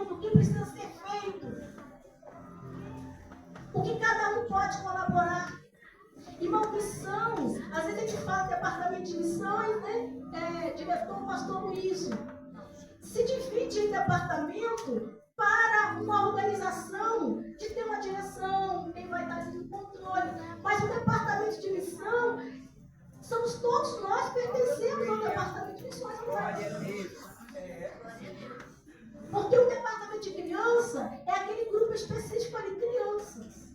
o que precisa ser feito, o que cada um pode colaborar. Irmão, missão, às vezes a gente fala de departamento de missões, né? Diretor, pastor Luiz, se divide em departamento para uma organização de ter uma direção, quem vai dar no controle. Mas o departamento de missão, somos todos nós, pertencemos ao departamento de missões. Porque o departamento de criança é aquele grupo específico ali, crianças.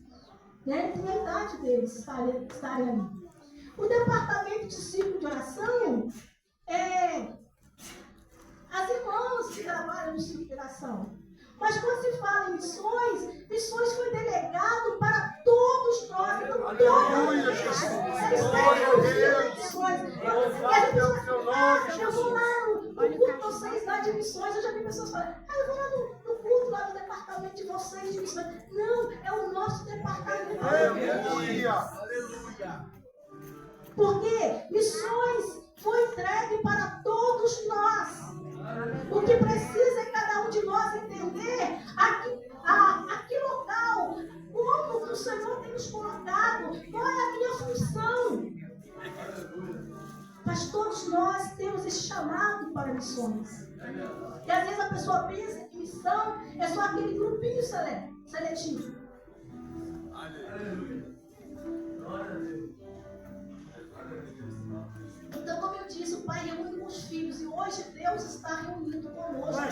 Né? Tem a idade deles estarem ali. O departamento de ciclo de oração é as irmãs que trabalham no ciclo de oração. Mas quando se fala em missões, missões foi delegado para todos nós. Então, todos eu vou lá no culto de vocês lá de missões. Eu já vi pessoas falando, eu vou lá no culto lá do departamento de vocês de missões. Não, é o nosso departamento. Aleluia! Porque missões foi entregue para todos nós. O que precisa é cada um de nós entender a que local, como o Senhor tem nos colocado, qual é a minha função. Mas todos nós temos esse chamado para missões. E às vezes a pessoa pensa que missão é só aquele grupinho seletivo. Então, como eu disse, o Pai reúne com os filhos e hoje Deus está reunindo conosco.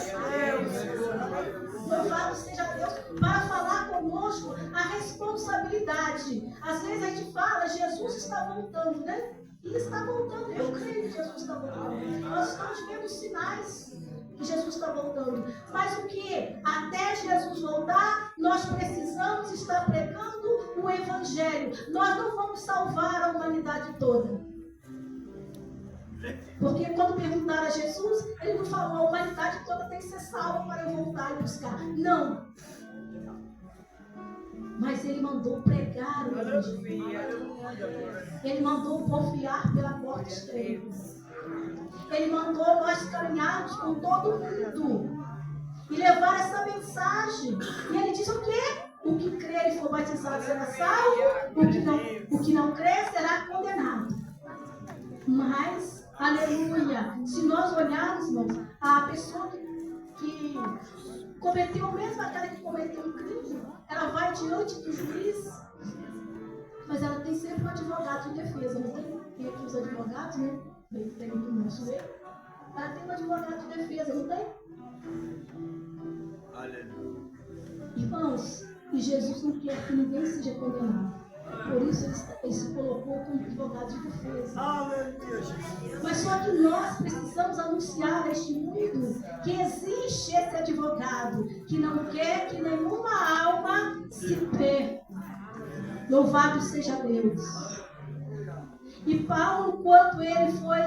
Louvado seja Deus para falar conosco a responsabilidade. Às vezes a gente fala, Jesus está voltando, né? E está voltando. Eu creio que Jesus está voltando. Nós estamos vendo sinais que Jesus está voltando. Mas o que? Até Jesus voltar, nós precisamos estar pregando o Evangelho. Nós não vamos salvar a humanidade toda. Porque quando perguntaram a Jesus, ele não falou, a humanidade toda tem que ser salva para eu voltar e buscar. Não. Mas ele mandou pregar o Evangelho. Ele mandou confiar pela porta estreita. Ele mandou nós caminharmos com todo mundo e levar essa mensagem. E ele diz o quê? O que crer e for batizado será salvo, o que não crer será condenado. Mas, aleluia, se nós olharmos, irmãos, a pessoa que cometeu mesmo aquela que cometeu um crime, ela vai diante do juiz, mas ela tem sempre um advogado de defesa, não tem? Tem aqui os advogados, né? Tem no nosso meio. Ela tem um advogado de defesa, não tem? Aleluia. Irmãos, e Jesus não quer que ninguém seja condenado. Por isso ele se colocou como advogado de defesa. Aleluia, Jesus. Mas só que nós precisamos anunciar a este mundo que existe esse advogado que não quer que nenhuma alma se perca. Louvado seja Deus. E Paulo, quando ele foi,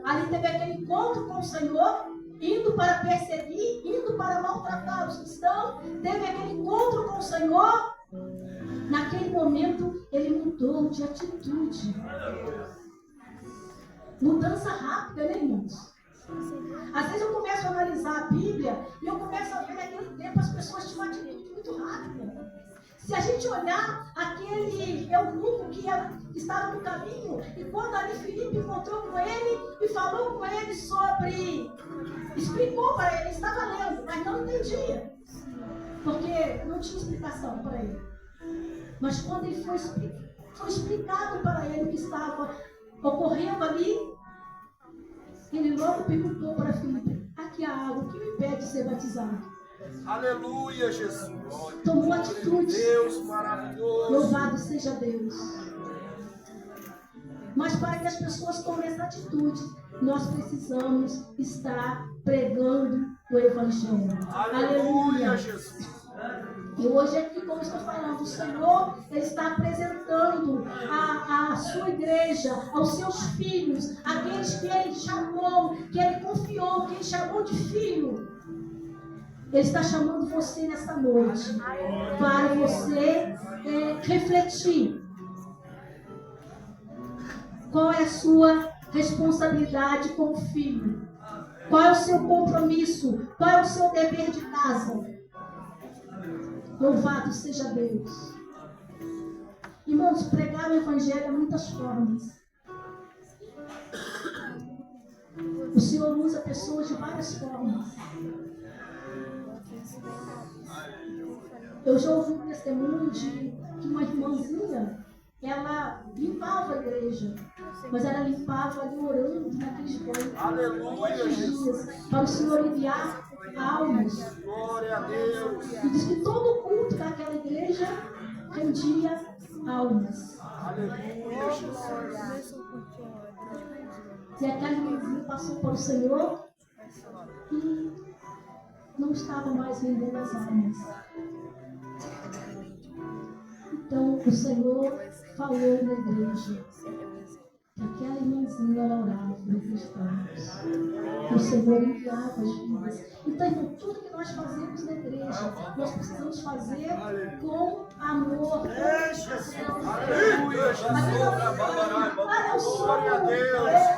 ali teve aquele encontro com o Senhor, indo para perseguir, indo para maltratar os cristãos, teve aquele encontro com o Senhor. Naquele momento, ele mudou de atitude. Mudança rápida, né, irmãos? Às vezes eu começo a analisar a Bíblia e eu começo a ver naquele tempo as pessoas tinham uma atitude muito rápida. Se a gente olhar aquele eunuco que estava no caminho, e quando ali Filipe encontrou com ele e falou com ele sobre... Explicou para ele, estava lendo, mas não entendia. Porque não tinha explicação para ele. Mas quando ele foi explicado para ele o que estava ocorrendo ali, ele logo perguntou para Filipe, aqui há algo que me impede de ser batizado. Aleluia, Jesus. Tomou atitude. Deus maravilhoso. Louvado seja Deus. Mas para que as pessoas tomem essa atitude, nós precisamos estar pregando o Evangelho. Aleluia, Jesus. E hoje aqui, como estou falando, o Senhor ele está apresentando a sua igreja, aos seus filhos, aqueles que Ele chamou, que Ele confiou, que Ele chamou de filho. Ele está chamando você nessa noite para você refletir. Qual é a sua responsabilidade como filho? Qual é o seu compromisso? Qual é o seu dever de casa? Louvado seja Deus. Irmãos, pregar o Evangelho há muitas formas. O Senhor usa pessoas de várias formas. Eu já ouvi um testemunho de que uma irmãzinha, ela limpava a igreja, mas ela limpava ali orando naqueles banhos. Aleluia, Jesus. Para o Senhor enviar almas. Glória a Deus. E diz que todo culto daquela igreja rendia almas. Aleluia, Jesus. E aquela irmãzinha passou para o Senhor e não estava mais vendendo as almas. Então o Senhor falou na igreja que aquela irmãzinha ela orava por cristãos. O Senhor enviava as vidas. Então, irmão, tudo que nós fazemos na igreja, nós precisamos fazer com amor. Aleluia, Jesus.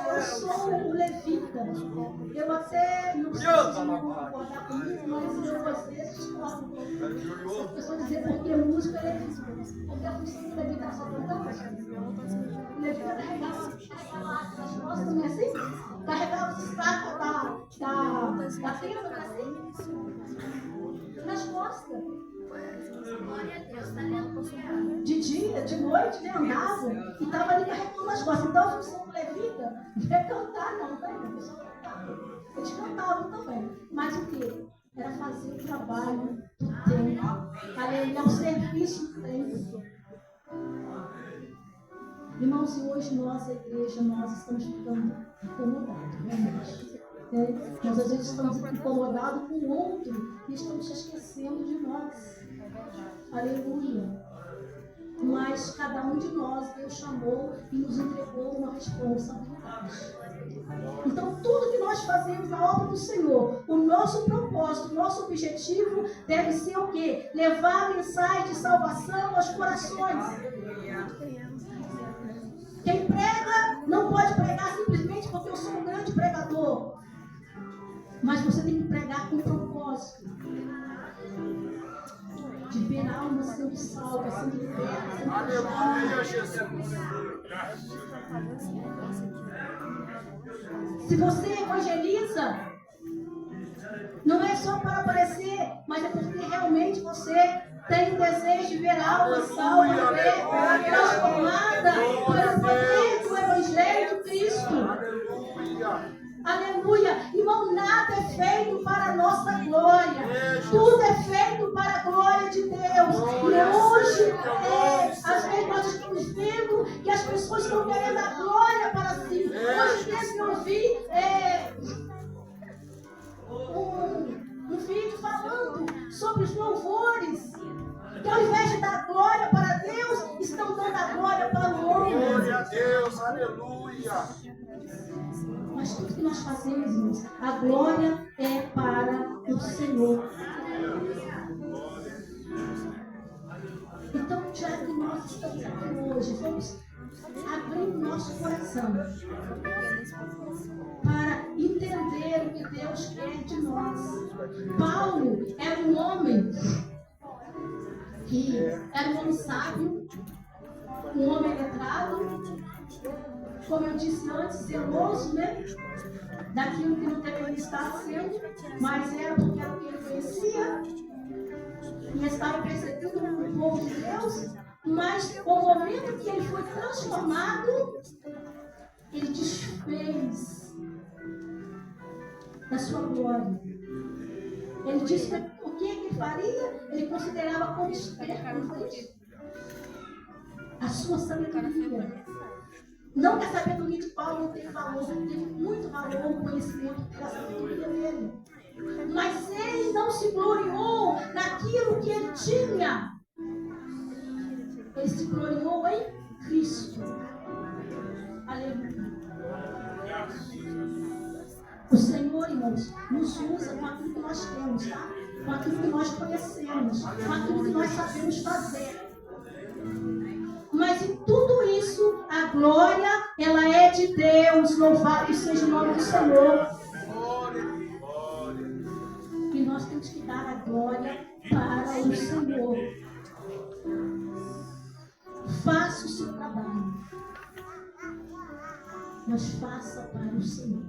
Eu sou um levita. Eu até não preciso concordar comigo, mas eu às vezes discordo. As pessoas dizem porque músico é levita. Porque a função do levita é só cantar. O levita carregava as costas, não é assim? Carregava os sacos da tenda, não é assim? Nas costas. De dia, de noite, né? Andavam e estavam ali carregando as costas. Então a função do levita não é cantar, não, tá? Eles cantavam também. Mas o que? Era fazer o trabalho do templo. Aleluia, o serviço do templo. Irmãos, e hoje nós, a igreja, nós estamos ficando incomodados, realmente. Nós às vezes estamos incomodados com o outro e estamos esquecendo de nós. Aleluia. Mas cada um de nós, Deus chamou e nos entregou uma responsabilidade. Então, tudo que nós fazemos na obra do Senhor, o nosso propósito, o nosso objetivo deve ser o quê? Levar a mensagem de salvação aos corações. Quem prega não pode pregar simplesmente porque eu sou um grande pregador. Mas você tem que pregar com propósito. De ver almas sendo salvas, sendo libertas, sendo Aleluia, Jesus. Se você evangeliza, não é só para aparecer, mas é porque realmente você tem o desejo de ver almas salvas, ver transformada pelo poder do Evangelho de Cristo. Aleluia. Aleluia. Irmão, nada é feito para a nossa glória. Tudo é feito para a glória de Deus. E hoje, às vezes nós estamos vendo que as pessoas estão querendo a glória para si. Hoje mesmo eu vi um vídeo falando sobre os louvores. Que ao invés de dar glória para Deus, estão dando a glória para o homem. Glória a Deus, aleluia. Mas tudo que nós fazemos, irmãos, a glória é para o Senhor. Então, já que nós estamos aqui hoje, vamos abrir o nosso coração para entender o que Deus quer de nós. Paulo era um homem que era um homem sábio, um homem letrado, como eu disse antes, zeloso, né? Daquilo que não deveria estar sendo, mas era porque era o que ele conhecia e estava perseguindo o povo de Deus. Mas o momento que ele foi transformado, ele desfez da sua glória. Ele disse que o que ele faria, ele considerava como esterco a sua sabedoria. Não que a sabedoria de Paulo não tenha valor, ele teve muito valor o conhecimento da sabedoria dele. Mas ele não se gloriou naquilo que ele tinha. Ele se gloriou em Cristo. Aleluia. O Senhor, irmãos, nos usa com aquilo que nós temos, tá? Com aquilo que nós conhecemos, com aquilo que nós sabemos fazer. Mas em tudo isso, a glória, ela é de Deus. Louvado seja o nome do Senhor. nós temos que dar a glória para o Senhor. Faça o seu trabalho, mas faça para o Senhor.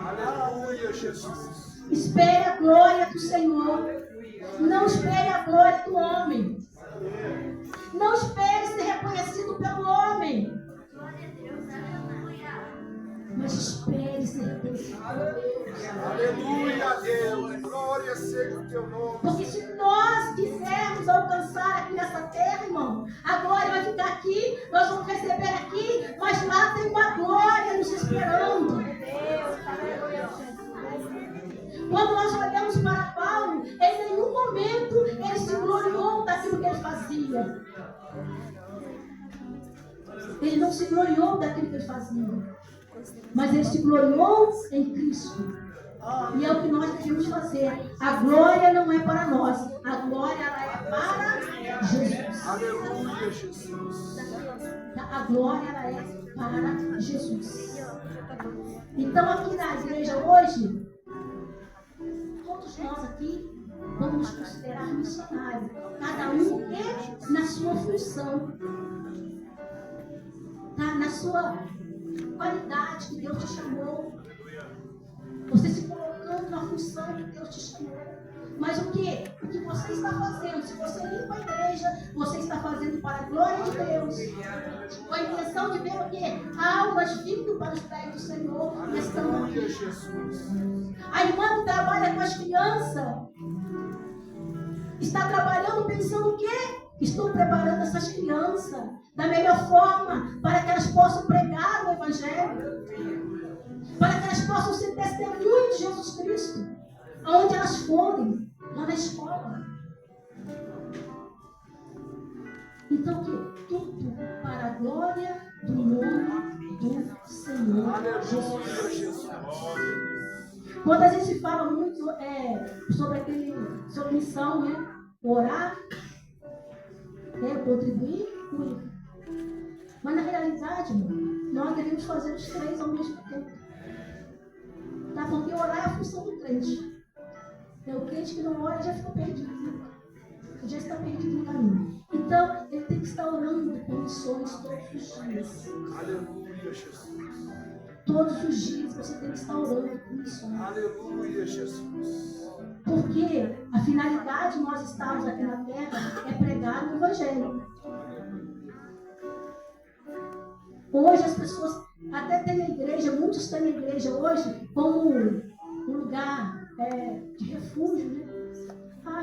Aleluia, Jesus. Espere a glória do Senhor. Não espere a glória do homem. Não espere ser reconhecido pelo homem. Mas espere ser reconhecido por Deus. Aleluia, Deus. Glória seja o teu nome. Porque se nós quisermos alcançar aqui nessa terra, irmão, a glória vai ficar aqui, nós vamos receber aqui, mas lá tem uma glória nos esperando. Quando nós olhamos para Paulo, em nenhum momento ele se gloriou daquilo que ele fazia. Ele não se gloriou daquilo que ele fazia. Mas ele se gloriou em Cristo. E é o que nós devemos fazer. A glória não é para nós. A glória ela é para Jesus. Aleluia, Jesus. A glória ela é para Jesus. Então aqui na igreja hoje, todos nós aqui vamos nos considerar missionários. Cada um é na sua função. Tá? Na sua qualidade que Deus te chamou. Você se colocando na função que Deus te chamou. Mas o que? O que você está fazendo? Se você limpa a igreja, você está fazendo para a glória de Deus. Com a intenção de ver o quê? Almas vindo para os pés do Senhor e estão aqui. A irmã que trabalha com as crianças está trabalhando pensando o quê? Estou preparando essas crianças da melhor forma para que elas possam pregar o Evangelho, para que elas possam ser testemunhas de Jesus Cristo, aonde elas forem, lá na escola. Então, tudo para a glória do nome do Senhor Jesus. Quando a gente fala muito sobre missão, né? Orar, contribuir, cuidar. Mas na realidade, nós devemos fazer os três ao mesmo tempo. Tá? Porque orar é a função do crente. O crente que não ora já fica perdido. Já está perdido no caminho. Então, ele tem que estar orando por missões todos os dias. Aleluia, Jesus. Todos os dias você tem que estar orando por missões. Aleluia, Jesus. Porque a finalidade de nós estarmos aqui na terra é pregar o Evangelho. Hoje as pessoas até têm a igreja, muitos têm a igreja hoje como um lugar de refúgio, né?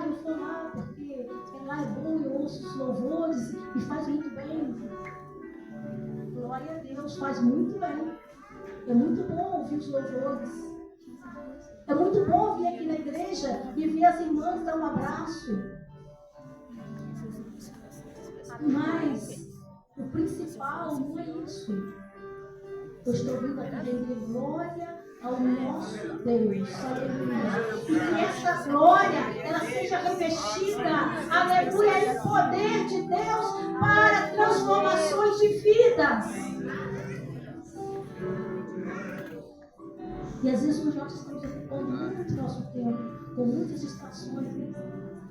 Eu vou lá porque lá é bom, eu ouço os louvores e faz muito bem. Glória a Deus, faz muito bem. É muito bom ouvir os louvores. É muito bom vir aqui na igreja e ver as irmãs dar um abraço. Mas o principal não é isso. Eu estou vindo aqui render glória ao nosso Deus. Aleluia. E que essa glória ela seja revestida, aleluia, em poder de Deus para transformações de vidas. E às vezes nós estamos ocupando muito nosso tempo com muitas distrações,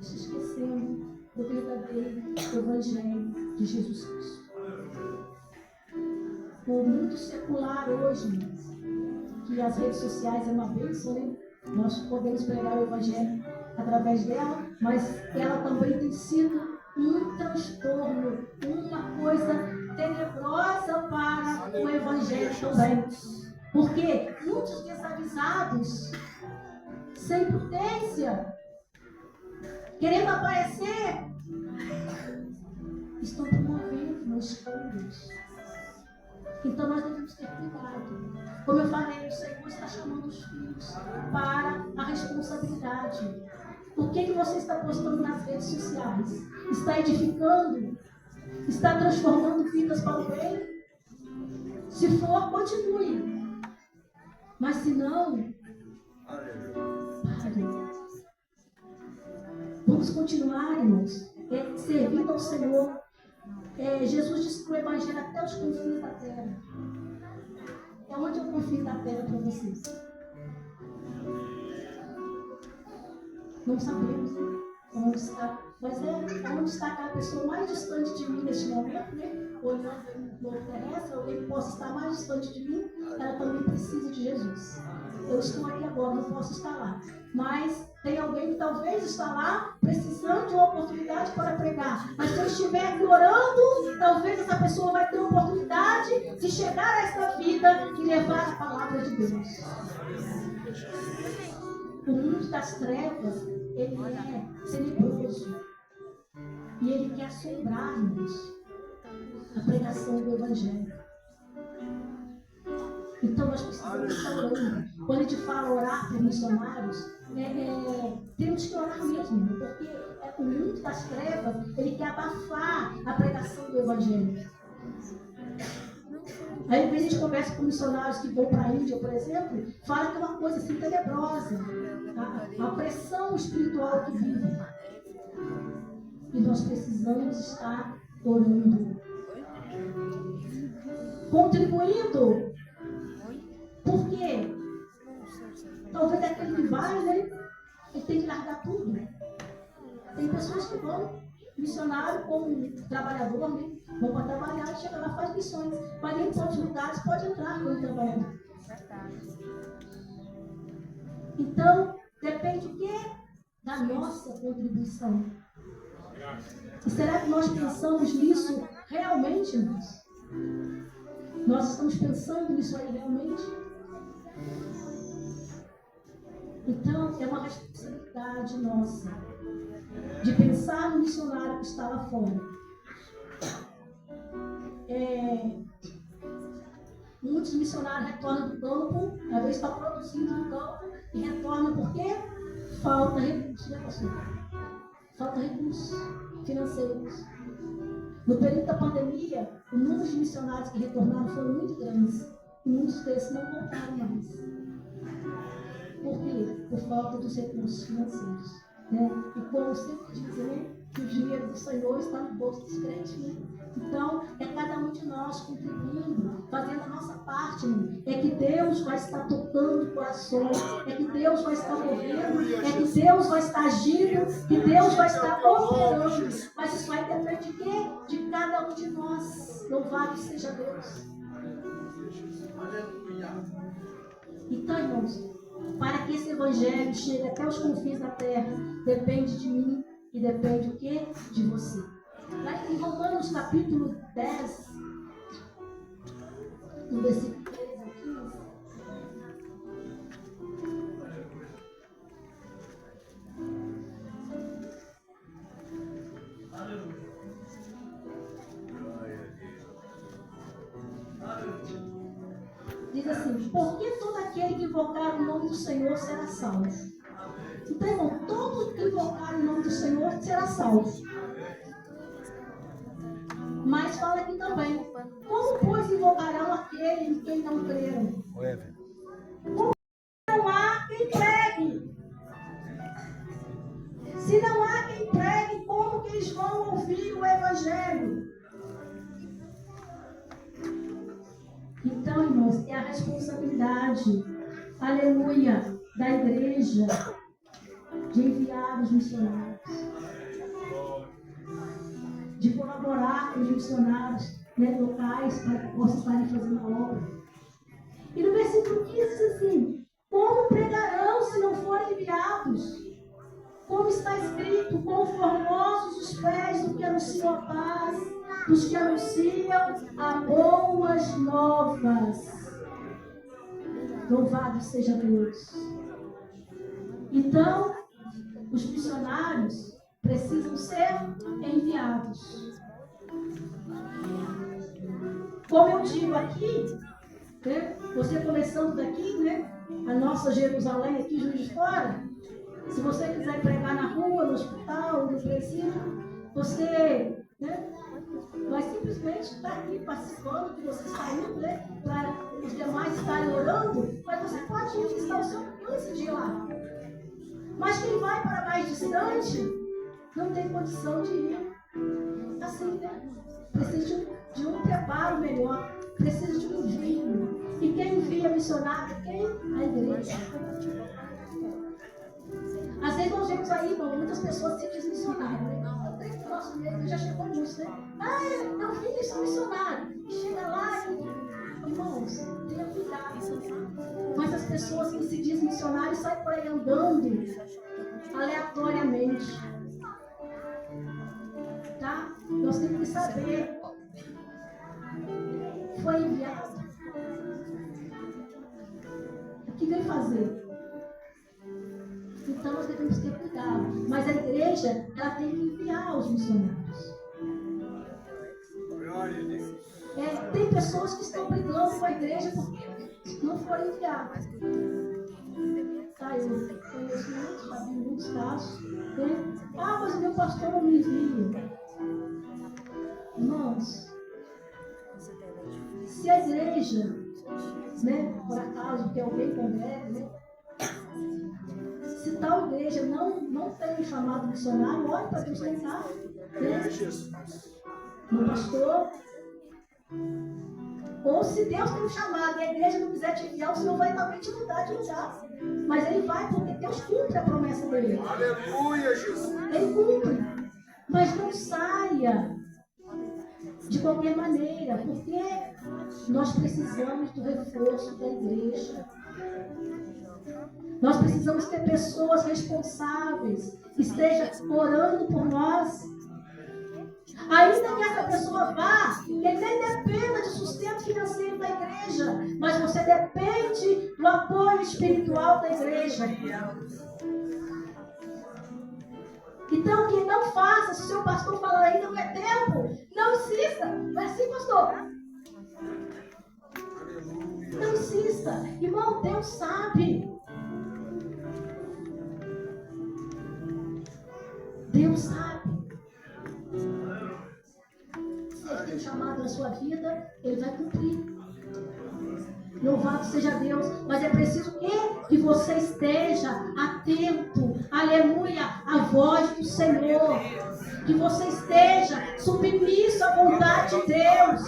se esquecendo do verdadeiro Evangelho de Jesus Cristo. Por muito secular hoje, que as redes sociais é uma bênção, né? Nós podemos pregar o Evangelho através dela, mas ela também tem sido um transtorno, uma coisa tenebrosa para o Evangelho também. Porque muitos desavisados, sem prudência, querendo aparecer, estão promovendo nos escândalos. Então nós devemos ter cuidado. Como eu falei, o Senhor está chamando os filhos para a responsabilidade. O que você está postando nas redes sociais? Está edificando? Está transformando vidas para o bem? Se for, continue. Mas se não, pare. Vamos continuar, irmãos, servindo ao Senhor. Jesus disse que o Evangelho até os confins da terra. É onde eu confio da terra para vocês. Não sabemos onde está. Mas onde está aquela pessoa mais distante de mim neste momento, né? Olhando no terrestre, alguém que possa estar mais distante de mim, ela também precisa de Jesus. Eu estou aqui agora, não posso estar lá. Mas tem alguém que talvez está lá, precisando de uma oportunidade para pregar. Mas se eu estiver aqui orando, talvez essa pessoa vai ter a oportunidade de chegar a esta vida e levar a palavra de Deus. O mundo das trevas, ele é tenebroso. E ele quer assombrar-nos a pregação do Evangelho. Então nós precisamos estar orando. Quando a gente fala orar por missionários, temos que orar mesmo, porque o mundo das trevas, ele quer abafar a pregação do Evangelho. Aí a gente conversa com missionários que vão para a Índia, por exemplo, fala que é uma coisa assim tenebrosa, a pressão espiritual que vivem. E nós precisamos estar orando, contribuindo. Por quê? Talvez aquele que vai, né? Ele tem que largar tudo. Tem pessoas que vão, missionário como trabalhador, né? Vão para trabalhar e chega lá e faz missões. Mas nem em todos os lugares pode entrar como trabalhador. Então, depende do quê? Da nossa contribuição. E será que nós pensamos nisso realmente, irmãos? Nós estamos pensando nisso aí realmente? Então, é uma responsabilidade nossa de pensar no missionário que está lá fora. Muitos missionários retornam do campo, às vezes estão produzindo no campo, e retornam por quê? Falta recursos, né, pastor? Falta recursos financeiros. No período da pandemia, o número de missionários que retornaram foram muito grandes. E muitos desses não voltaram mais. Por quê? Por falta dos recursos financeiros. Né? E como sempre dizem, né? Que o dinheiro do Senhor está no bolso dos crentes. Né? Então, é cada um de nós contribuindo, fazendo a nossa parte. Né? É que Deus vai estar tocando corações, é que Deus vai estar movendo, é que Deus vai estar agindo, que Deus vai estar operando. Mas isso vai depender de quê? De cada um de nós. Louvado seja Deus. Então, irmãos, para que esse evangelho chegue até os confins da terra, depende de mim e depende o quê? De você. Lá em Romanos capítulo 10, no versículo 13 a 15. Diz assim: porque todo aquele que invocar o nome do Senhor será salvo. Então, irmão, todo que invocar o nome do Senhor será salvo. Mas fala aqui também: como, pois, invocarão aquele em quem não creram? Como não há quem pregue? Se não há quem pregue, como que eles vão ouvir o Evangelho? Então, irmãos, é a responsabilidade, aleluia, da igreja de enviar os missionários, de colaborar com os missionários, né, locais para que possam estarem fazendo a obra. E no versículo 15 diz assim: como pregarão se não forem enviados? Como está escrito: quão formosos os pés do que anunciam a paz, dos que anunciam a boas novas. Louvado seja Deus. Então, os missionários precisam ser enviados. Como eu digo aqui, né, você começando daqui, né, a nossa Jerusalém aqui, Juiz de Fora, se você quiser pregar na rua, no hospital, no presídio, você, né, vai simplesmente estar aqui participando, que você está indo, né, para os demais estarem orando, mas você pode ir visitar o seu alcance de ir lá. Mas quem vai para mais distante, não tem condição de ir. Assim, né? Precisa de um preparo melhor, precisa de um vinho. E quem envia missionário? Quem? A igreja. Às vezes nós vemos aí, irmão, muitas pessoas se desmissionaram, né? Eu creio que o nosso meio já chegou nisso, né? Eu fiz isso missionário. E chega lá e, irmãos, tenha cuidado. Mas as pessoas que se dizem missionários saem por aí andando aleatoriamente. Tá? Nós temos que saber. Foi enviado. O que veio fazer? Então nós devemos ter cuidado. Mas a igreja, ela tem que enviar os missionários. Tem pessoas que estão brigando com a igreja porque não foram enviadas. Tá, eu conheço muitos, já vi muitos casos. Né? Mas o meu pastor não me envia. Irmãos, se a igreja, né, por acaso, que alguém congrega, né? Se tal igreja não tem um chamado missionário, olhe para Deus tentar, né? No pastor. Ou se Deus tem um chamado e a igreja não quiser te enviar, o Senhor vai também te mudar de lugar. Mas Ele vai, porque Deus cumpre a promessa dele. Aleluia, Jesus. Ele cumpre. Mas não saia de qualquer maneira, porque nós precisamos do reforço da igreja. Nós precisamos ter pessoas responsáveis que estejam orando por nós. Ainda que essa pessoa vá, que nem dependa de sustento financeiro da igreja, mas você depende do apoio espiritual da igreja. Então, que não faça, se o seu pastor falar ainda não é tempo, não insista. Não é assim, pastor? Não insista. Irmão, Deus sabe. Deus sabe. Se Ele tem chamado na sua vida, Ele vai cumprir. Louvado seja Deus. Mas é preciso que você esteja atento, aleluia, à voz do Senhor. Que você esteja submisso à vontade de Deus.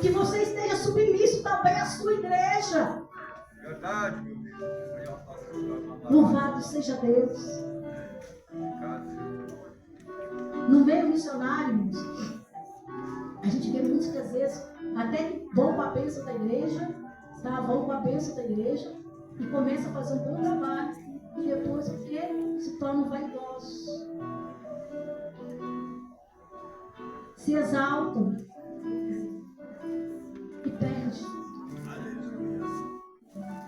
Que você esteja submisso também à sua igreja. Verdade. Louvado seja Deus. No meio missionário, irmãos, a gente vê muitas vezes, até que vão com a bênção da igreja, tá? Vão com a bênção da igreja e começam a fazer um bom trabalho. E depois o que? Se tornam vaidosos. Se exaltam. E perdem.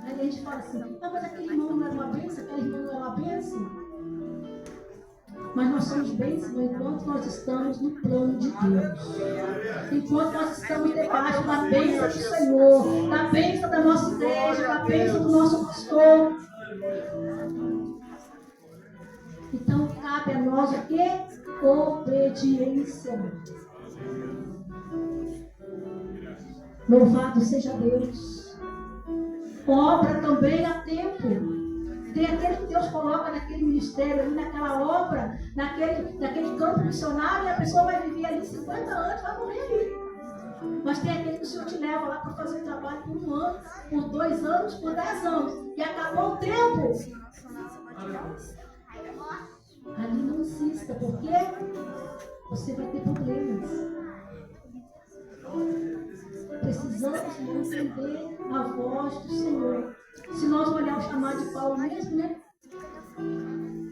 Aí a gente fala assim, mas aquele irmão não era uma bênção, aquele irmão não era uma bênção. Mas nós somos bênçãos enquanto nós estamos no plano de Deus. Enquanto nós estamos debaixo da bênção do Senhor, da bênção da nossa igreja, da bênção do nosso pastor. Então cabe a nós o quê? Obediência. Louvado seja Deus. Obra também a tempo. Tem aquele que Deus coloca naquele ministério, ali, naquela obra, naquele campo missionário, e a pessoa vai viver ali 50 anos, vai morrer ali. Mas tem aquele que o Senhor te leva lá para fazer trabalho por 1 ano, por 2 anos, por 10 anos. E acabou o tempo. Ali não insista, porque você vai ter problemas. Precisamos entender a voz do Senhor. Se nós olharmos o chamado de Paulo mesmo, né?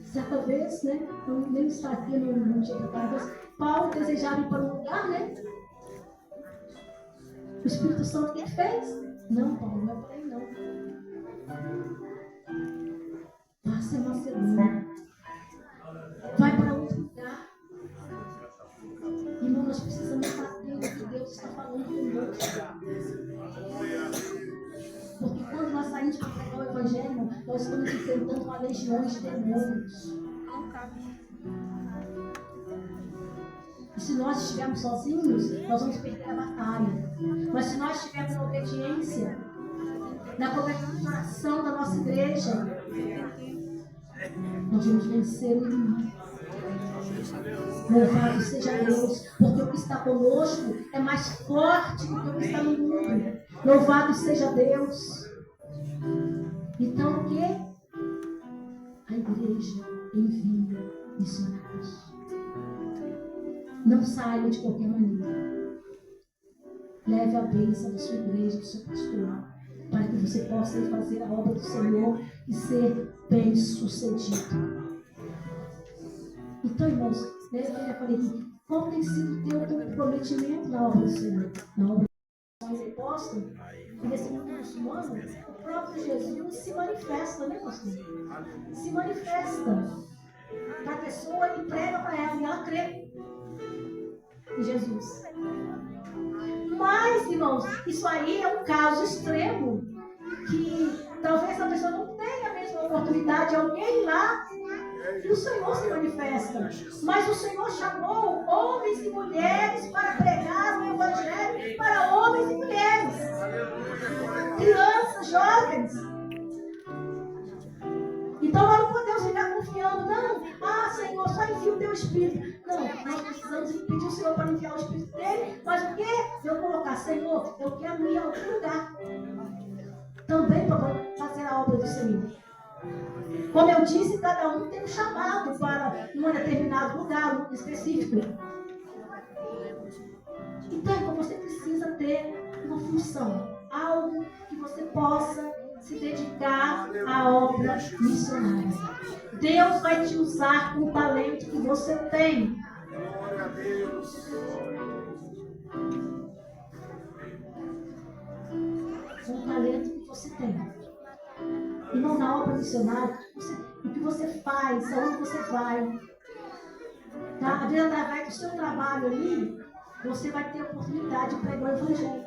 Certa vez, né? Não nem está aqui no dia da tarde, Paulo desejava ir para um lugar, né? O Espírito Santo o que fez? Não, Paulo, não é para aí não. Passa a Macedônia. Vai para outro lugar. Irmão, nós precisamos estar atentos que Deus está falando conosco. Porque quando nós saímos para pregar o Evangelho, nós estamos enfrentando uma legião de demônios. E se nós estivermos sozinhos, nós vamos perder a batalha. Mas se nós estivermos na obediência, na cooperação da nossa igreja, nós vamos vencer o inimigo. Louvado seja Deus, porque o que está conosco é mais forte do que o que está no mundo. Louvado seja Deus. Então o que? A igreja envia missionários. Não saia de qualquer maneira. Leve a bênção da sua igreja, do seu pastor, para que você possa ir fazer a obra do Senhor e ser bem sucedido. Então, irmãos, eu falei aqui, qual tem sido o teu comprometimento na obra do Senhor? Na obra do Senhor apóstolo, e nesse mundo muçulmano, o próprio Jesus se manifesta, né, pastor? Se manifesta para a pessoa e prega para ela, e ela crê em Jesus. Mas, irmãos, isso aí é um caso extremo, que talvez a pessoa não tenha a mesma oportunidade, alguém lá, e o Senhor se manifesta. Mas o Senhor chamou homens e mulheres para pregar o Evangelho para homens e mulheres, crianças, jovens. Então nós não podemos ficar confiando, não, Senhor, só envia o teu Espírito. Não, nós precisamos pedir ao Senhor para enviar o Espírito dele, mas o que? Eu colocar, Senhor, eu quero ir a outro lugar também para fazer a obra do Senhor. Como eu disse, cada um tem um chamado para um determinado lugar, um específico. Então, você precisa ter uma função, algo que você possa se dedicar à obra missionária. Deus vai te usar com o talento que você tem. Glória a Deus. Com o talento que você tem. E não na obra missionária, o que você faz, aonde você vai. Tá? Às vezes, através do seu trabalho ali, você vai ter a oportunidade de pregar o Evangelho.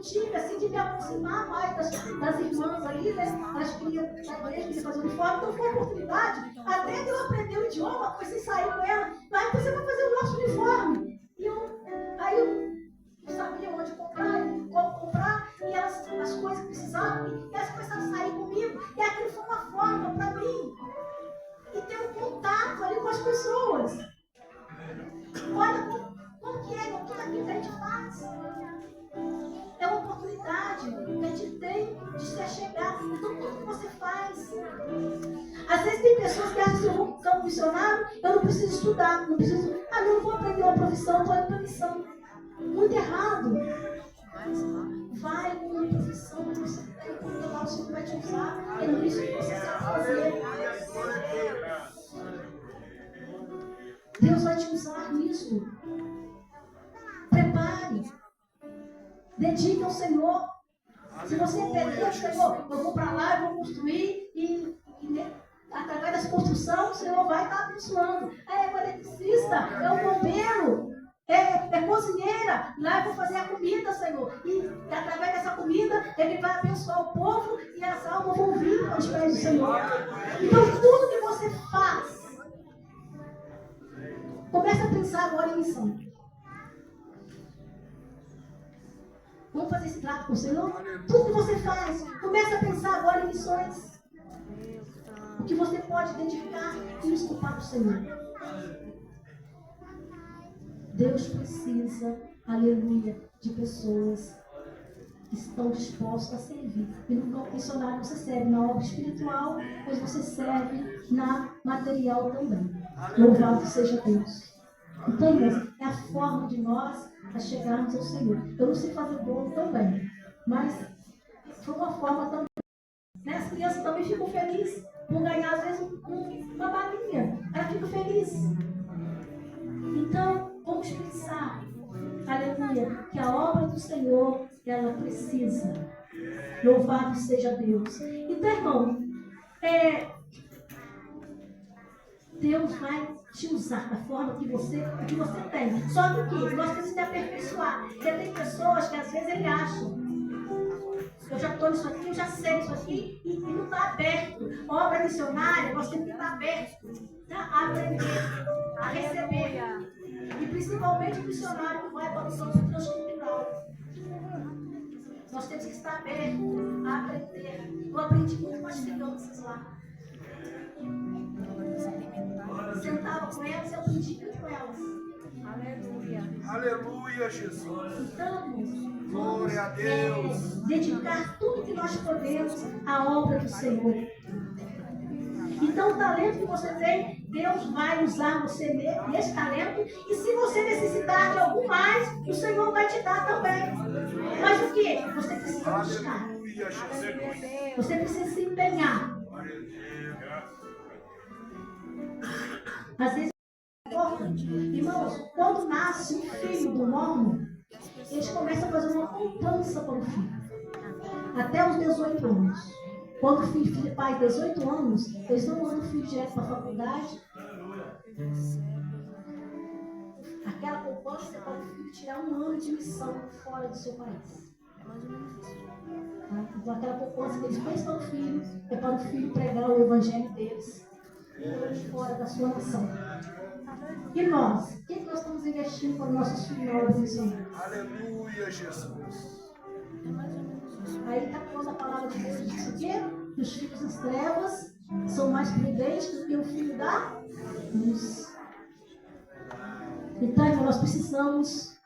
Tive assim de me aproximar mais das irmãs ali, né? As crianças da igreja que fazer uniforme, então foi uma oportunidade até de eu aprender o idioma, comecei a sair com ela, mas você vai fazer o nosso uniforme. E aí eu sabia onde comprar, como comprar, e elas, as coisas que precisavam, e elas começaram a sair comigo, e aquilo foi uma forma para mim e ter um contato ali com as pessoas. Olha como que é, tudo aquilo que a gente faz. É uma oportunidade que a gente tem de se achegar. Então, tudo que você faz. Às vezes tem pessoas que acham que eu vou ser um missionário, eu não preciso estudar, não preciso. Eu não vou aprender uma profissão, eu vou indo para missão. Muito errado. Vai com uma profissão que você tem, porque lá o Senhor vai te usar. É nisso que você sabe fazer. Deus vai te usar nisso. Prepare. Dedique ao Senhor. Se você perder, Senhor, eu vou para lá, eu vou construir e através dessa construção o Senhor vai estar abençoando. É eletricista, é um bombeiro, é cozinheira, lá eu vou fazer a comida, Senhor. E através dessa comida Ele vai abençoar o povo e as almas vão vir aos pés do Senhor. Então tudo que você faz, comece a pensar agora em missão. Vamos fazer esse trato com o Senhor? Tudo que você faz, comece a pensar agora em missões. O que você pode identificar e escutar do Senhor. Deus precisa, aleluia, de pessoas que estão dispostas a servir. E no missionário você serve na obra espiritual, mas você serve na material também. Louvado seja Deus. Então, irmãos, é a forma de nós a chegarmos ao Senhor. Eu não sei fazer bolo também, mas foi uma forma também. Né? As crianças também ficam felizes por ganhar, às vezes, uma balinha. Ela fica feliz. Então, vamos pensar, aleluia, que a obra do Senhor, ela precisa. Louvado seja Deus. Então, irmão, Deus vai te usar da forma que você tem. Só que o que? Nós temos que aperfeiçoar. Porque tem pessoas que às vezes ele acham, eu já estou nisso aqui, eu já sei isso aqui, e não está aberto. Obra missionária, nós temos que estar aberto a aprender, a receber. E principalmente o missionário que vai para a missão transcultural. Nós temos que estar abertos a aprender. Eu aprendi muito com as crianças lá. Sentava com elas e aprendi muito com elas. Aleluia. Aleluia, Jesus. Então, glória a Deus. Dedicar tudo que nós podemos à obra do Senhor. Então o talento que você tem, Deus vai usar você nesse talento. E se você necessitar de algo mais, o Senhor vai te dar também. Mas o que? Você precisa buscar. Você precisa se empenhar. Às vezes é importante. Irmãos, quando nasce um filho do mormon, eles começam a fazer uma poupança para o filho. Até os 18 anos. Quando o filho faz 18 anos, eles não mandam o filho direto para a faculdade. Aquela poupança é para o filho tirar um ano de missão fora do seu país. Tá? Então aquela poupança que eles pensam para o filho é para o filho pregar o evangelho deles fora da sua nação. E nós? O que nós estamos investindo para os nossos filhos na obra missionária? Aleluia, Jesus. Aí está quando a palavra de Deus diz o quê? Que os filhos das trevas são mais prudentes do que o filho da luz. Então, nós precisamos.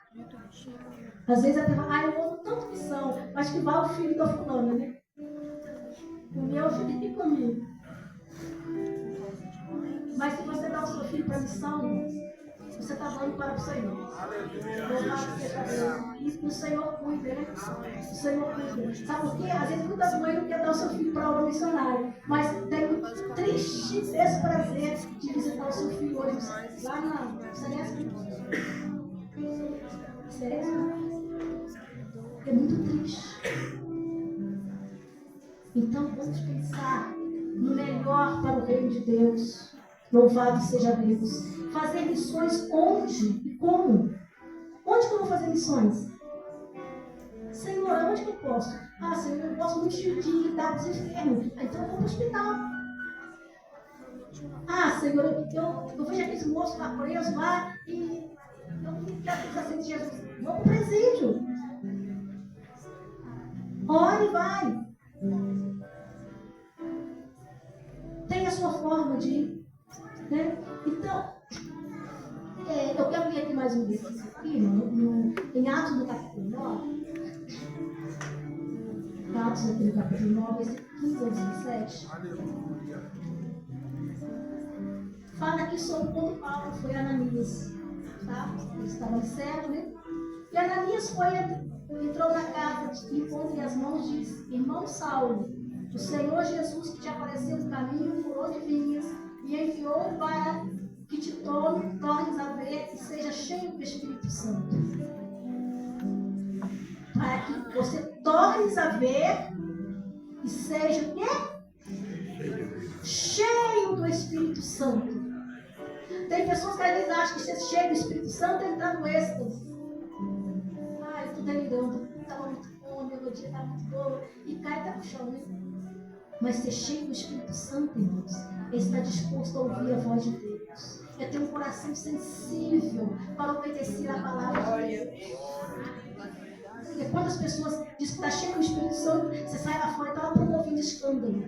Às vezes até eu amo tanto missão, mas que vai o filho da fulana, né? O meu filho fica comigo. Mas se você dá o seu filho para a missão, você está dando para o Senhor. E o Senhor cuida, né? O Senhor cuida. Sabe por quê? Às vezes muitas mães não querem dar o seu filho para a obra missionária. Mas tem um triste desprazer de visitar o seu filho hoje lá na Celeste. É muito triste. Então vamos pensar no melhor para o reino de Deus. Louvado seja Deus. Fazer missões onde e como? Onde que eu vou fazer missões? Senhor, onde que eu posso? Senhor, eu gosto muito de dar para os enfermos. Então eu vou para o hospital. Senhor, eu vejo aqueles moços lá presos lá e eu não quero que eles de Jesus. Vou para o presídio. Ora e vai. Tem a sua forma de ir. Né? Então, eu quero ler aqui mais um livro aqui, em Atos do capítulo 9. Atos do capítulo 9, versículo 15 ao 17. Fala aqui sobre quando Paulo foi a Ananias. Tá? Ele estava cego, né? E Ananias entrou na casa e pondo as mãos e disse: Irmão Saulo, o Senhor Jesus que te apareceu no caminho por onde vinhas, e enviou para que te tornes a ver e seja cheio do Espírito Santo. Para que você tornes a ver e seja o quê? Cheio do Espírito Santo. Tem pessoas que às vezes acham que ser cheio do Espírito Santo é entrar no êxtase. Eu estou delirando, estava muito bom, meu dia estava muito bom, e cai até no chão, né? Mas ser cheio do Espírito Santo, irmãos, ele está disposto a ouvir a voz de Deus. É ter um coração sensível para obedecer a palavra de Deus. Porque quando as pessoas dizem que está cheio do Espírito Santo, você sai lá fora e está promovendo escândalo.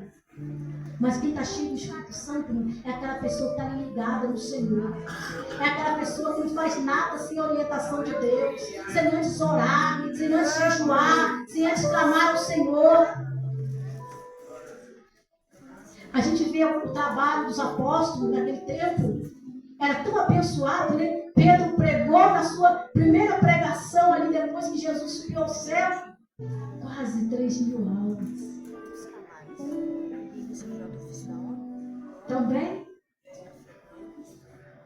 Mas quem está cheio do Espírito Santo é aquela pessoa que está ligada no Senhor. É aquela pessoa que não faz nada sem orientação de Deus, sem antes orar, sem antes jejuar, sem antes clamar ao Senhor. A gente vê o trabalho dos apóstolos naquele tempo, era tão abençoado, né? Pedro pregou na sua primeira pregação ali, depois que Jesus subiu ao céu, quase 3.000 almas. Também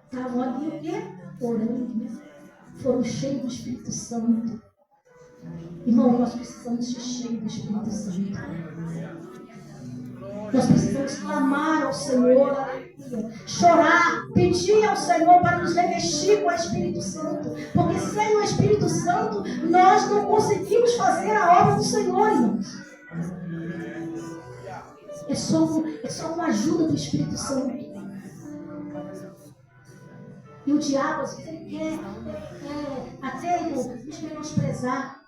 estavam ali o quê? Orando, né? Foram cheios do Espírito Santo. Irmão, nós precisamos ser cheios do Espírito Santo. Nós precisamos clamar ao Senhor, chorar, pedir ao Senhor para nos revestir com o Espírito Santo. Porque sem o Espírito Santo, nós não conseguimos fazer a obra do Senhor, irmãos. É só uma ajuda do Espírito Santo. E o diabo, às vezes, ele quer até nos menosprezar.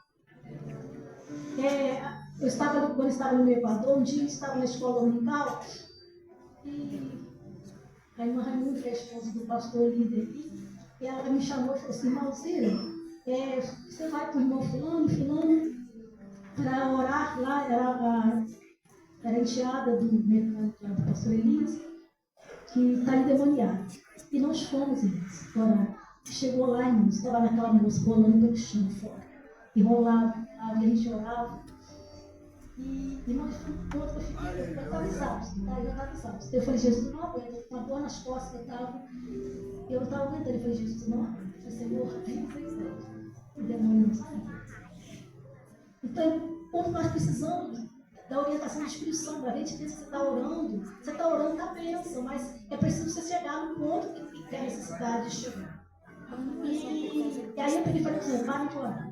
Quando eu estava no Equador, um dia eu estava na escola dominical e a irmã Raimunda, que é a esposa do pastor líder, e ela me chamou e falou assim: Irmãozinho, você vai com o irmão fulano, para orar lá, era a enteada do pastor Elias, que está endemoniado. E nós fomos, irmãos, orar. Chegou lá, irmãos, estava naquela moça rolando pelo chão fora. E rolava, e a gente orava. E nós fomos, eu estava exausto, tá? Eu estava exausto. Eu falei, Jesus, não aguento, com a dor nas costas que eu não estava aguentando. Eu falei, Jesus, não aguento. Eu falei, Senhor, tem que ser. O demônio não sai. Então, como nós precisamos da orientação do Espírito Santo, a gente pensa que você está orando da bênção, mas é preciso você chegar no ponto que é a necessidade de chegar. E aí eu peguei e falei para você, para de orar.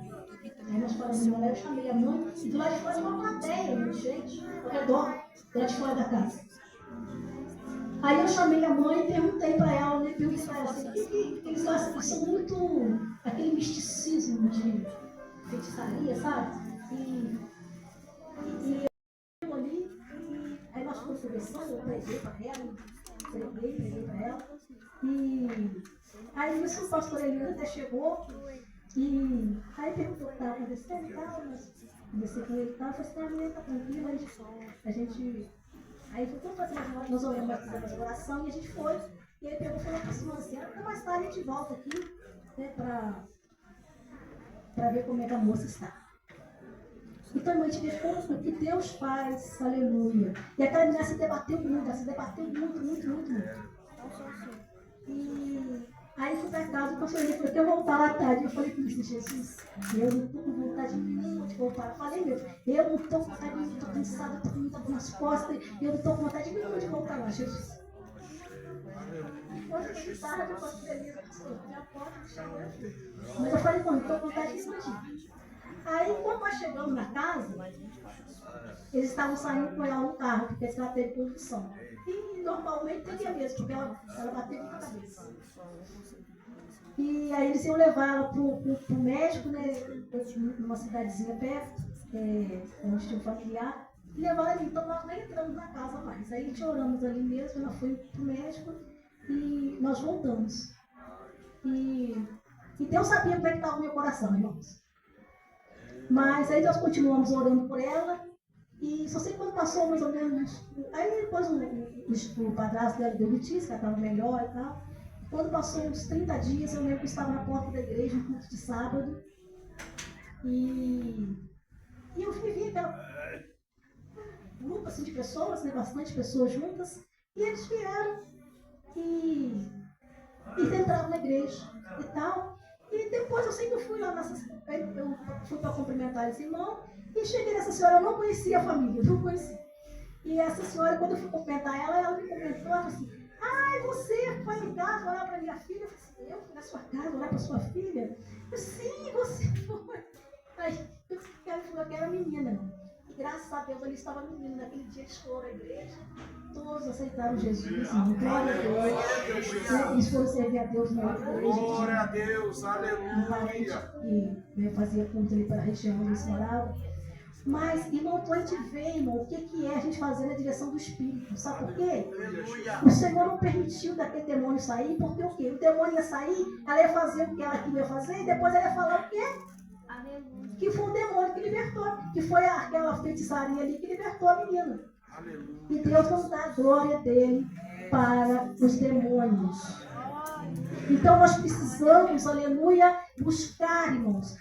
Aí nós falamos de orar, eu chamei a mãe, e do lado de fora tinha uma plateia, gente, ao redor, do lado de fora da casa. Aí eu chamei a mãe e perguntei para ela, né, perguntei para ela assim, que eles são muito aquele misticismo de feitiçaria, sabe? E eu ali, aí nós fomos conversando, eu preguei para ela, preguei para ela, e aí o pastor Eliana até chegou, e aí perguntou o que estava acontecendo e tal, mas conversei com ele e tal, eu falei assim, a mulher está tranquila, a gente aí vamos fazer nós oramos, fizemos oração, e a gente foi, e ele pegou e falou para a senhora assim, então mais tarde a gente volta aqui, né, para ver como é que a moça está. Então, irmã, a gente vê como que Deus faz, aleluia. E aquela mulher se debateu muito, muito. E aí fui para casa, o pastor ele falou que eu voltar lá à tarde. Eu falei com isso, Jesus, eu não estou com vontade nenhuma de voltar. Eu falei mesmo, eu não estou com vontade nenhuma, estou cansada, estou com muita dor nas costas, eu não estou com vontade nenhuma de voltar lá, Jesus. Quando eu estava, eu posso feliz, minha porta chamou. Mas eu falei, não estou com vontade nenhuma de ir. Aí, quando nós chegamos na casa, eles estavam saindo com ela no carro, porque ela teve convulsão. E normalmente teria mesmo, porque ela bateu na cabeça. E aí eles iam levar ela para o médico, né, numa cidadezinha perto, onde tinha um familiar, e levaram ali. Então nós nem entramos na casa mais. Aí a gente oramos ali mesmo, ela foi para o médico e nós voltamos. E Deus sabia como é que estava o meu coração, irmãos. Mas aí nós continuamos orando por ela, e só sei quando passou mais ou menos. Aí depois o padrasto dela deu notícia, que ela estava melhor e tal. Quando passou uns 30 dias, eu lembro que eu estava na porta da igreja, no culto de sábado, e eu vi aquela grupo assim, de pessoas, né, bastante pessoas juntas, e eles vieram e entraram na igreja e tal. E depois eu sei que eu fui lá eu fui para cumprimentar esse irmão e cheguei nessa senhora, eu não conhecia a família, não conhecia. E essa senhora, quando eu fui cumprimentar ela me comentou, ela assim, você foi em casa orar para minha filha? Eu falei assim, eu fui na sua casa orar para sua filha? Eu sim, você foi. Aí ela falou que era menina. E graças a Deus ali estava a menina, naquele dia eles foram à igreja. Todos aceitaram Jesus, glória a Deus. Eles foram servir a Deus na igreja. Glória a Deus, aleluia. E fazia culto ali para a região onde eles moravam. Mas, irmão, a gente vê, irmão, o que é a gente fazer na direção do Espírito. Sabe por quê? O Senhor não permitiu daquele demônio sair, porque o quê? O demônio ia sair, ela ia fazer o que ela queria fazer, e depois ela ia falar o quê? Aleluia. Que foi o demônio que libertou, que foi aquela feitiçaria ali que libertou a menina. Aleluia. E Deus não dá a glória dele para os demônios. Então nós precisamos, aleluia, buscar, irmãos,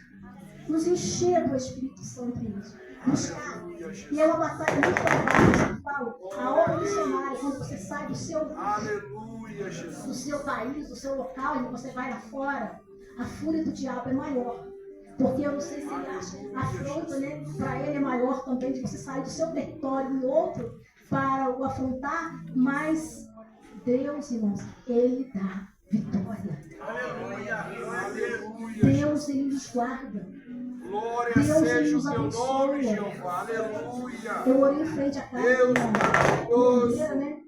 nos encher do Espírito Santo em isso. Buscar. E é uma batalha muito travada, eu falo. A obra missionária, quando você sai do seu país, do seu local, e você vai lá fora, a fúria do diabo é maior. Porque eu não sei se ele acha, a afronta, né, para ele é maior também, de você sair do seu território e outro para o afrontar, mas Deus, irmãos, Ele dá vitória. Aleluia. Deus, Ele nos guarda. Glória Deus, seja Ele nos o teu abençoa. nome, Jeová. Aleluia. Eu orei em frente à casa Deus da maravilhoso. né?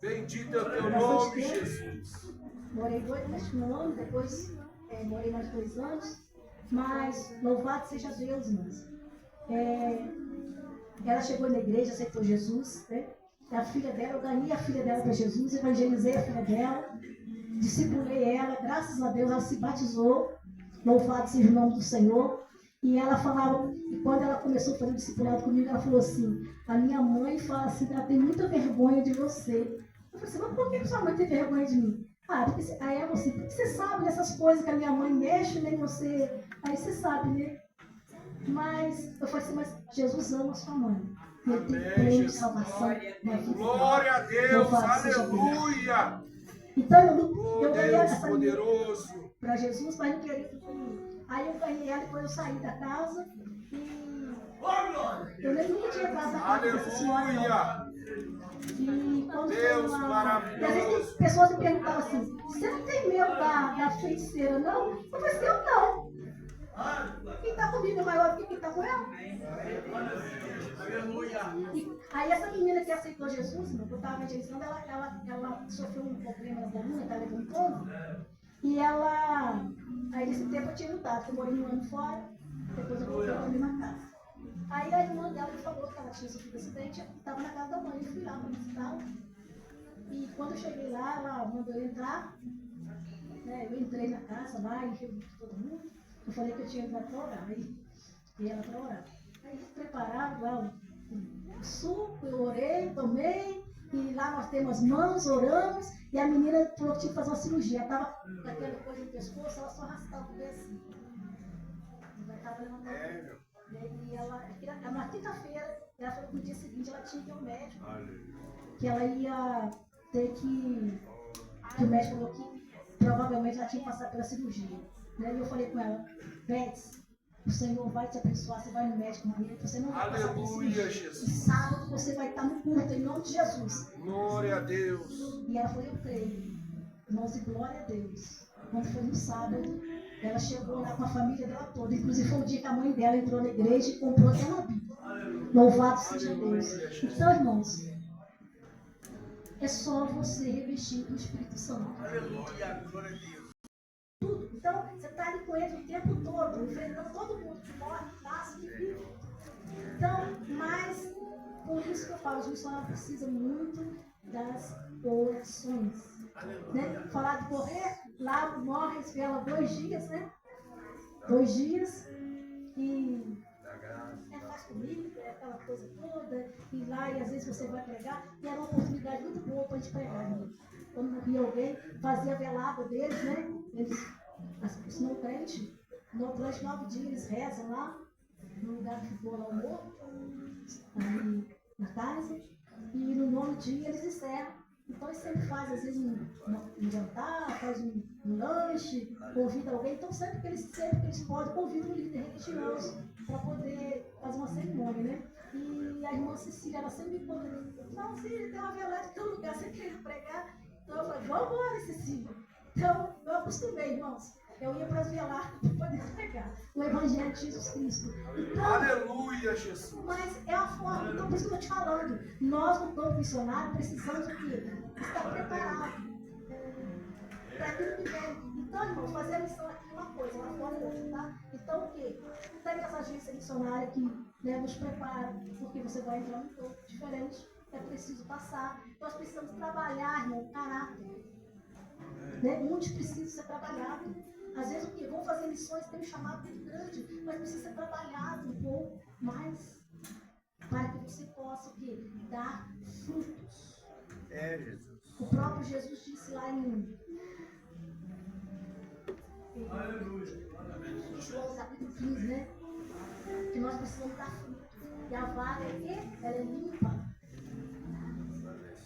Bendito é o teu nome, Jesus. Morei um ano, depois morei mais 2 anos. Mas louvado seja Deus, irmãos. Ela chegou na igreja, aceitou Jesus, né? A filha dela, eu ganhei a filha dela para Jesus, evangelizei a filha dela, discipulei ela, graças a Deus ela se batizou, louvado seja o nome do Senhor. E ela falava, e quando ela começou a fazer o discipulado comigo, ela falou assim, a minha mãe fala assim, ela tem muita vergonha de você. Eu falei assim, mas por que sua mãe tem vergonha de mim? Ah, porque aí ela falou assim, porque você sabe dessas coisas que a minha mãe mexe, né? Aí você sabe, né? Mas eu falei assim, mas Jesus ama a sua mãe. E ele tem plano de salvação na vida. Glória a Deus, aleluia. Então eu ganhei Deus essa poderoso para Jesus, mas não queria tudo comigo. Aí eu ganhei ela, depois eu saí da casa e eu nem nunca tinha entrado na casa dessa senhora. aleluia. E quando Deus foi maravilhoso. E às vezes pessoas me perguntavam assim, você não tem medo da feiticeira, não? Eu falei assim, eu não. Quem está comigo é maior do que quem está com ela. E aí essa menina que aceitou Jesus, eu estava evangelizando, ela sofreu um problema na coluna, estava levantando. E ela, aí nesse tempo eu tinha mudado, eu morei um ano fora, depois eu voltei para a mesma casa. Aí a irmã dela me falou que ela tinha sofrido acidente, estava na casa da mãe, eu fui lá para visitá-la. E quando eu cheguei lá, ela mandou eu entrar, né, eu entrei na casa lá e reuni todo mundo. Eu falei que eu tinha entrado para orar, e ela para orar. Aí prepararam lá o suco, eu orei, tomei, e lá nós temos as mãos, oramos, e a menina falou que tinha que fazer uma cirurgia. Ela estava com aquela coisa no pescoço, ela só arrastava o pé assim. Ela estava levantando. E ela, na quinta-feira, ela falou que no dia seguinte ela tinha que ir ao médico, que ela ia ter que o médico falou que provavelmente ela tinha que passar pela cirurgia. Né? E eu falei com ela, Beth, o Senhor vai te abençoar, você vai no médico, Maria, você não vai passar pela cirurgia. Jesus. E sábado você vai estar no culto, em nome de Jesus. Glória a Deus. E ela falou, eu creio. Irmãos, e glória a Deus. Quando foi no sábado, ela chegou lá com a família dela toda. Inclusive foi o dia que a mãe dela entrou na igreja e comprou até uma Bíblia. Louvado seja Deus. Então, irmãos, é só você revestir do Espírito Santo. Aleluia, glória a Deus. Tudo. Então, você está ali com ele o tempo todo, enfrentando todo mundo que morre, nasce e vive. Então, mas, por isso que eu falo, os missionários precisam muito das orações. Né? Falar de correr, lá morre, vela 2 dias, né? 2 dias, e faz comigo, aquela coisa toda, e lá, e às vezes você vai pregar, e era uma oportunidade muito boa para a gente pregar, né? Quando morria alguém, fazia a velada deles, né? Eles, os não crentes, durante 9 dias eles rezam lá, no lugar que ficou lá o morto, aí na casa, e no 9º dia eles encerram. Então eles sempre fazem, às vezes, um jantar, faz um lanche, convida alguém. Então sempre que eles podem, convidam um líder religioso para poder fazer uma cerimônia, né? E a irmã Cecília, ela sempre me conta, não, Cecília, tem uma velada em todo lugar, sempre querendo pregar. Então eu falei, vamos embora, Cecília. Então eu acostumei, irmãos. Eu ia para as veladas para poder pregar o Evangelho de Jesus Cristo. Então, aleluia, Jesus. Mas é a forma, então por isso que eu estou te falando. Nós, no campo missionário, precisamos o quê? Estar preparados para aquilo que vem. Então, irmãos, fazer a missão aqui é uma coisa, lá fora é outra, tá? Então, o quê? Tem essa agência missionária que, né, nos prepara, porque você vai entrar num campo diferente, é preciso passar. Nós precisamos trabalhar, irmão, o caráter. Né? Onde precisa ser trabalhado. Às vezes, o quê? Vão fazer missões, tem um chamado muito grande, mas precisa ser trabalhado um pouco mais para que você possa o quê? Dar frutos. Jesus. O próprio Jesus disse lá em João capítulo 15, né? Que nós precisamos dar fruto. E a vara ela é limpa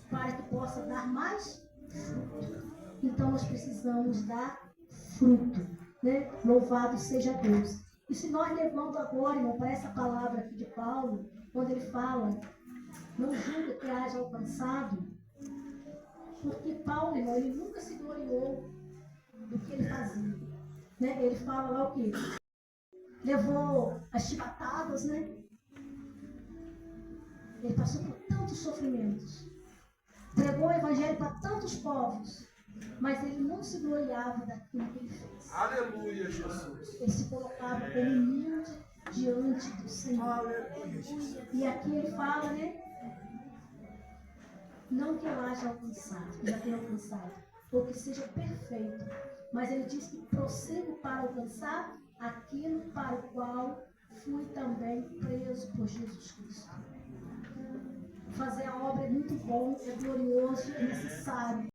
para que possa dar mais fruto. Então nós precisamos dar fruto, né? Louvado seja Deus. E se nós levamos agora, irmão, para essa palavra aqui de Paulo, quando ele fala, não julga que haja alcançado, porque Paulo, irmão, ele nunca se gloriou do que ele fazia. Né? Ele fala lá o quê? Levou as chibatadas, né? Ele passou por tantos sofrimentos. Pregou o evangelho para tantos povos. Mas ele não se gloriava daquilo que ele fez. Aleluia, Jesus. Ele se colocava como humilde diante do Senhor. Aleluia, Jesus. E aqui ele fala, né? Não que eu haja alcançado, que já tenha alcançado, ou que seja perfeito. Mas ele diz que prossigo para alcançar aquilo para o qual fui também preso por Jesus Cristo. Fazer a obra é muito bom, é glorioso, é necessário.